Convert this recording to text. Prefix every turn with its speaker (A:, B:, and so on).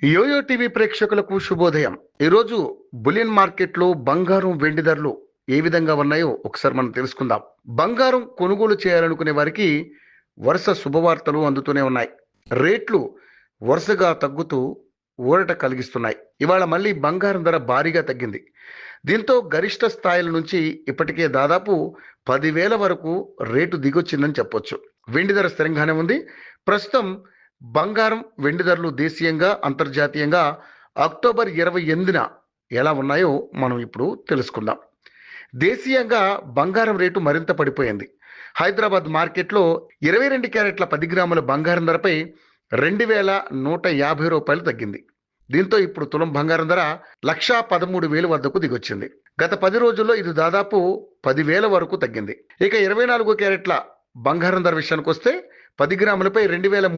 A: Yo-yo TV ప్రేక్షకులకు శుభోదయం. ఈరోజు బులియన్ మార్కెట్లో బంగారం, వెండి ధరలు ఏ విధంగా ఉన్నాయో ఒకసారి మనం తెలుసుకుందాం. బంగారం కొనుగోలు చేయాలనుకునే వారికి వరుస శుభవార్తలు అందుతూనే ఉన్నాయి. రేట్లు వరుసగా తగ్గుతూ ఊరట కలిగిస్తున్నాయి. ఇవాళ మళ్ళీ బంగారం ధర భారీగా తగ్గింది. దీంతో గరిష్ట స్థాయిల నుంచి ఇప్పటికే దాదాపు 10,000 వరకు రేటు దిగొచ్చిందని చెప్పొచ్చు. వెండి ధర స్థిరంగానే ఉంది. ప్రస్తుతం బంగారం, వెండి ధరలు దేశీయంగా, అంతర్జాతీయంగా అక్టోబర్ 28న ఎలా ఉన్నాయో మనం ఇప్పుడు తెలుసుకుందాం. దేశీయంగా బంగారం రేటు మరింత పడిపోయింది. హైదరాబాద్ మార్కెట్లో 22 క్యారెట్ల 10 గ్రాముల బంగారం ధరపై 2,150 రూపాయలు తగ్గింది. దీంతో ఇప్పుడు తులం బంగారం ధర 1,13,000 వద్దకు దిగొచ్చింది. గత 10 రోజుల్లో ఇది దాదాపు 10,000 వరకు తగ్గింది. ఇక 24 క్యారెట్ల బంగారం ధర విషయానికి వస్తే 10 గ్రాములపై 2,000